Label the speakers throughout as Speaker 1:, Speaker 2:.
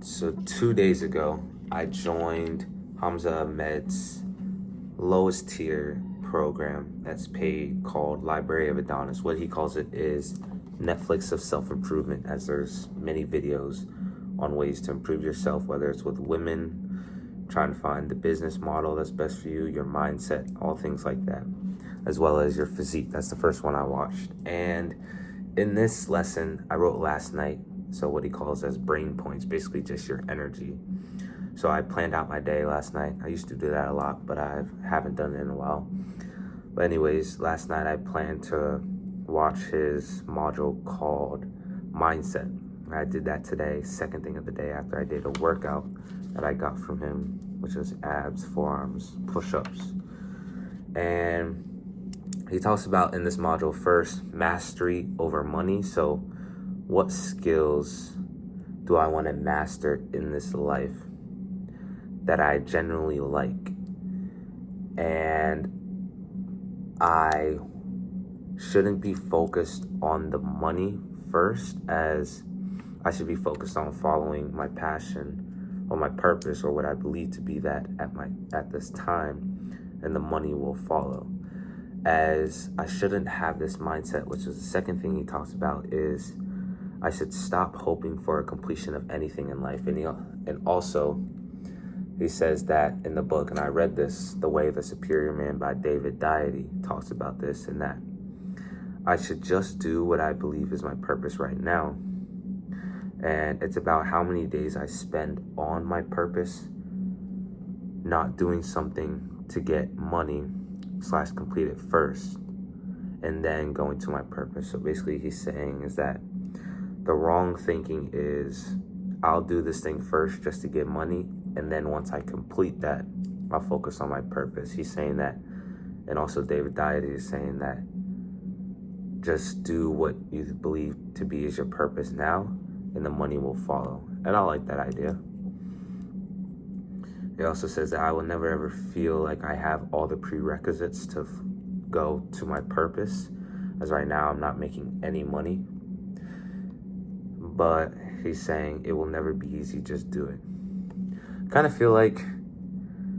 Speaker 1: So 2 days ago, I joined Hamza Ahmed's lowest tier program that's paid called Library of Adonis. What he calls it is Netflix of self-improvement, as there's many videos on ways to improve yourself, whether it's with women, trying to find the business model that's best for you, your mindset, all things like that, as well as your physique. That's the first one I watched. And in this lesson I wrote last night, so what he calls as brain points, basically just your energy. So I planned out my day last night. I used to do that a lot, but I haven't done it in a while. But anyways, last night I planned to watch his module called Mindset. I did that today, second thing of the day, after I did a workout that I got from him, which was abs, forearms, push-ups. And he talks about in this module first, mastery over money. So what skills do I want to master in this life that I genuinely like? And I shouldn't be focused on the money first, as I should be focused on following my passion or my purpose or what I believe to be that at this time, and the money will follow. As I shouldn't have this mindset, which is the second thing he talks about, is I should stop hoping for a completion of anything in life. And also, he says that in the book, and I read this, The Way of the Superior Man by David Diety talks about this, and that I should just do what I believe is my purpose right now. And it's about how many days I spend on my purpose, not doing something to get money / complete it first, and then going to my purpose. So basically he's saying is that the wrong thinking is, I'll do this thing first just to get money, and then once I complete that, I'll focus on my purpose. He's saying that, and also David Diety is saying that just do what you believe to be is your purpose now, and the money will follow. And I like that idea. He also says that I will never ever feel like I have all the prerequisites to go to my purpose, as right now I'm not making any money. But he's saying it will never be easy, just do it. Kind of feel like,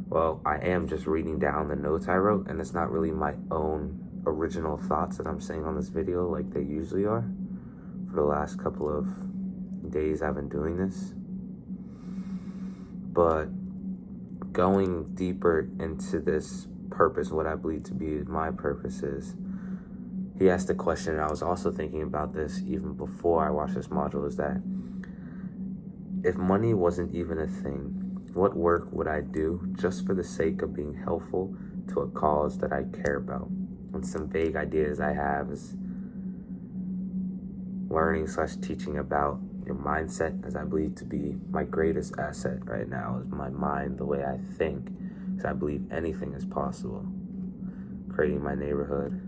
Speaker 1: well, I am just reading down the notes I wrote, and it's not really my own original thoughts that I'm saying on this video like they usually are. For the last couple of days I've been doing this. But going deeper into this purpose, what I believe to be my purpose is, he asked the question, and I was also thinking about this even before I watched this module, is that if money wasn't even a thing, what work would I do just for the sake of being helpful to a cause that I care about? And some vague ideas I have is learning / teaching about your mindset, as I believe to be my greatest asset right now is my mind, the way I think, because I believe anything is possible. Creating my neighborhood.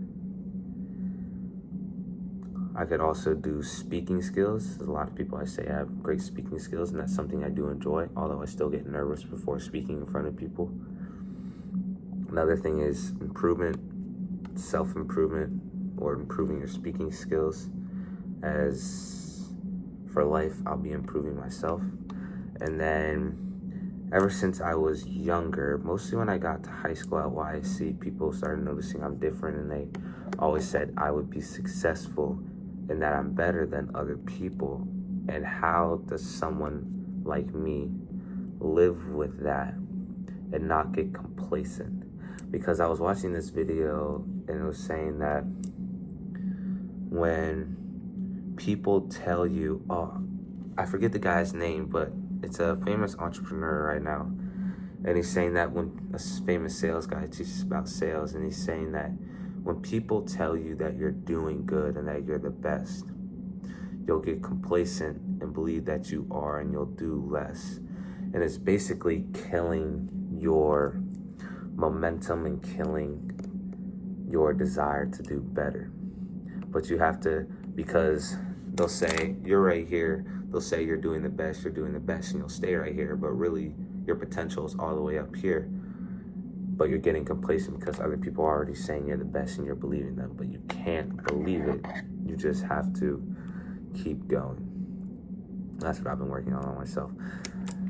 Speaker 1: I could also do speaking skills. There's a lot of people I say I have great speaking skills, and that's something I do enjoy, although I still get nervous before speaking in front of people. Another thing is improvement, self-improvement, or improving your speaking skills. As for life, I'll be improving myself. And then ever since I was younger, mostly when I got to high school at YSC, people started noticing I'm different, and they always said I would be successful and that I'm better than other people. And how does someone like me live with that and not get complacent? Because I was watching this video and it was saying that when people tell you, I forget the guy's name, but it's a famous entrepreneur right now, and he's saying that when a famous sales guy teaches about sales, and he's saying that when people tell you that you're doing good and that you're the best, you'll get complacent and believe that you are, and you'll do less. And it's basically killing your momentum and killing your desire to do better. But you have to, because they'll say, you're right here. They'll say you're doing the best, and you'll stay right here. But really, your potential is all the way up here. But you're getting complacent because other people are already saying you're the best and you're believing them. But you can't believe it. You just have to keep going. That's what I've been working on myself.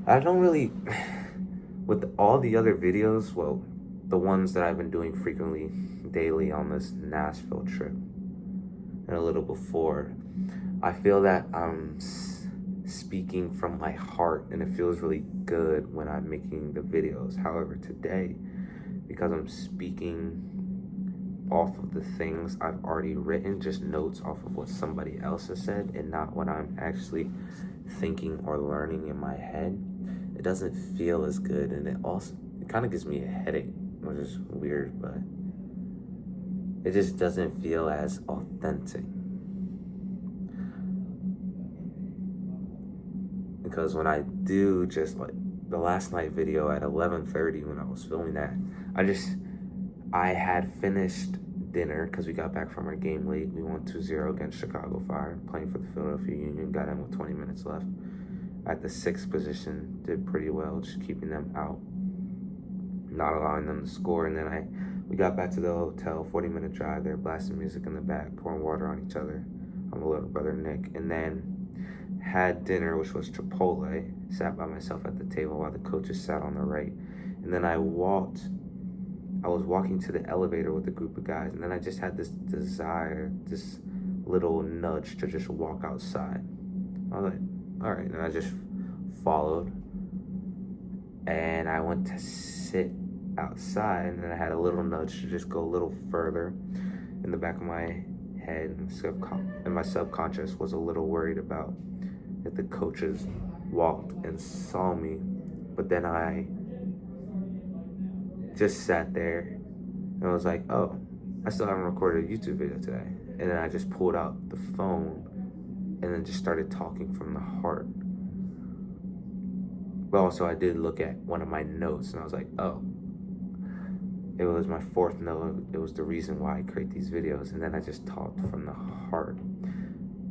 Speaker 1: I don't really, with all the other videos, well, the ones that I've been doing frequently daily on this Nashville trip and a little before, I feel that I'm speaking from my heart, and it feels really good when I'm making the videos. However, today, because I'm speaking off of the things I've already written, just notes off of what somebody else has said and not what I'm actually thinking or learning in my head, it doesn't feel as good, and it kind of gives me a headache, which is weird, but it just doesn't feel as authentic. Because when I do, just like the last night video at 11:30 when I was filming that, I had finished dinner because we got back from our game late. We won 2-0 against Chicago Fire, playing for the Philadelphia Union. Got in with 20 minutes left. At the 6th position, did pretty well, just keeping them out, not allowing them to score. And then we got back to the hotel, 40-minute drive. They're blasting music in the back, pouring water on each other. I'm a little brother Nick. And then had dinner, which was Chipotle. Sat by myself at the table while the coaches sat on the right. And then I was walking to the elevator with a group of guys, and then I just had this desire, this little nudge to just walk outside. I was like, all right, and I just followed, and I went to sit outside, and then I had a little nudge to just go a little further. In the back of my head and my subconscious was a little worried about if the coaches walked and saw me, but then I just sat there and I was like, oh, I still haven't recorded a YouTube video today. And then I just pulled out the phone and then just started talking from the heart. But also I did look at one of my notes and I was like, oh, it was my 4th note. It was the reason why I create these videos. And then I just talked from the heart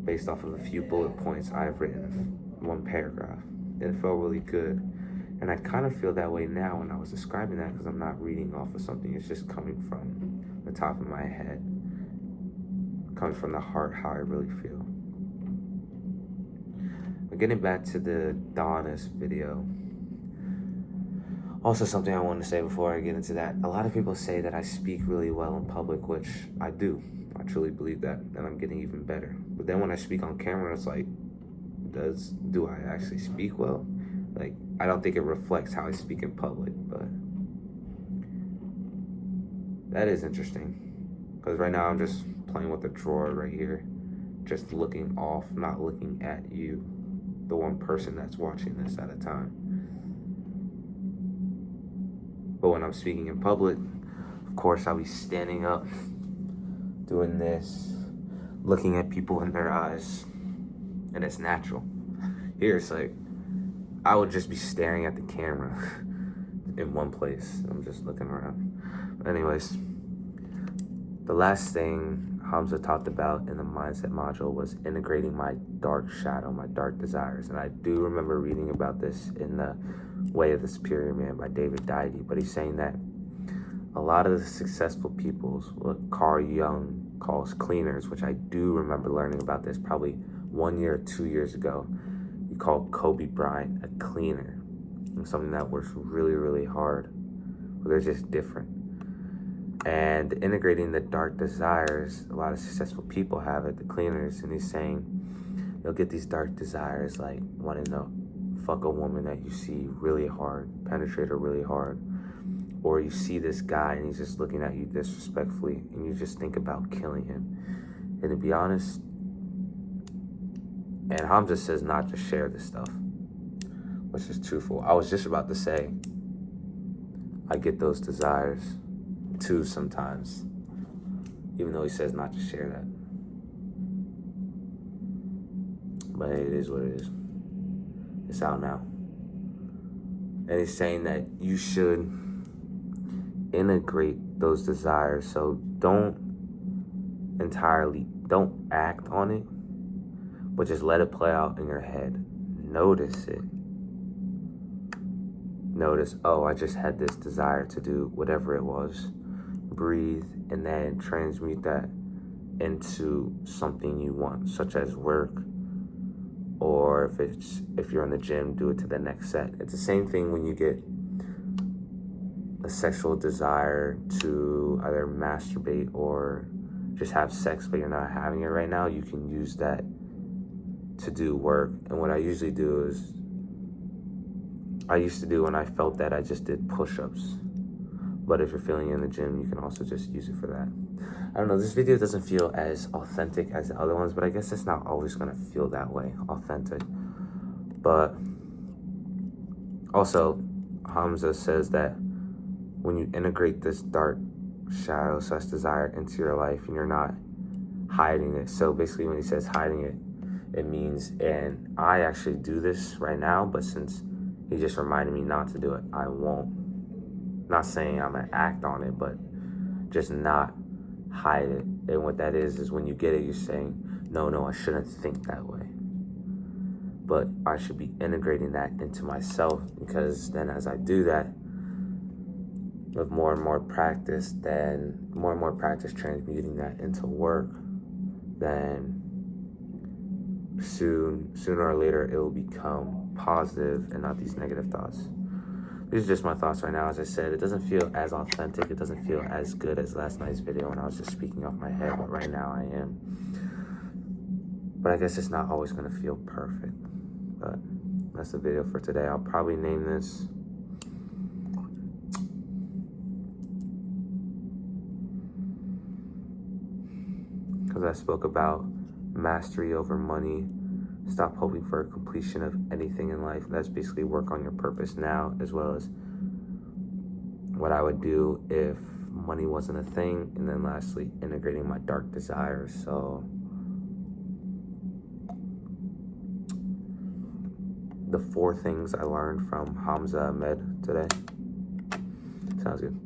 Speaker 1: based off of a few bullet points I've written, one paragraph. And it felt really good. And I kind of feel that way now when I was describing that, because I'm not reading off of something. It's just coming from the top of my head, coming from the heart, how I really feel. But getting back to the Adonis video, also something I wanted to say before I get into that. A lot of people say that I speak really well in public, which I do. I truly believe that, and I'm getting even better. But then when I speak on camera, it's like, do I actually speak well? Like, I don't think it reflects how I speak in public, but that is interesting. Because right now I'm just playing with the drawer right here, just looking off, not looking at you, the one person that's watching this at a time. But when I'm speaking in public, of course, I'll be standing up, doing this, looking at people in their eyes, and it's natural. Here, it's like, I would just be staring at the camera in one place. I'm just looking around. But anyways, the last thing Hamza talked about in the mindset module was integrating my dark shadow, my dark desires. And I do remember reading about this in The Way of the Superior Man by David Deide. But he's saying that a lot of the successful peoples, what Carl Jung calls cleaners, which I do remember learning about this probably 1 year or 2 years ago. He called Kobe Bryant a cleaner, and something that works really, really hard, but they're just different. And integrating the dark desires, a lot of successful people have it, the cleaners, and he's saying you'll get these dark desires like wanting to fuck a woman that you see really hard, penetrate her really hard, or you see this guy and he's just looking at you disrespectfully and you just think about killing him. And to be honest, and Hamza says not to share this stuff, which is truthful. I was just about to say, I get those desires too sometimes, even though he says not to share that. But it is what it is. It's out now. And he's saying that you should integrate those desires. So don't act on it, but just let it play out in your head. Notice it. Notice, oh, I just had this desire to do whatever it was. Breathe, and then transmute that into something you want, such as work, or if you're in the gym, do it to the next set. It's the same thing when you get a sexual desire to either masturbate or just have sex, but you're not having it right now. You can use that to do work. And what I usually do is, I used to do when I felt that, I just did push-ups. But if you're feeling it in the gym, you can also just use it for that. I don't know, this video doesn't feel as authentic as the other ones, but I guess it's not always gonna feel that way, authentic. But also, Hamza says that when you integrate this dark shadow / desire into your life and you're not hiding it. So basically when he says hiding it, it means, and I actually do this right now, but since he just reminded me not to do it, I won't. Not saying I'm gonna act on it, but just not hide it. And what that is when you get it, you're saying, no, I shouldn't think that way. But I should be integrating that into myself, because then as I do that, with more and more practice transmuting that into work, then sooner or later it will become positive and not these negative thoughts. These are just my thoughts right now. As I said, it doesn't feel as authentic. It doesn't feel as good as last night's video when I was just speaking off my head, but right now I am. But I guess it's not always gonna feel perfect. But that's the video for today. I'll probably name this because I spoke about mastery over money. Stop hoping for a completion of anything in life. That's basically work on your purpose now, as well as what I would do if money wasn't a thing. And then lastly, integrating my dark desires. So the 4 things I learned from Hamza Ahmed today. Sounds good.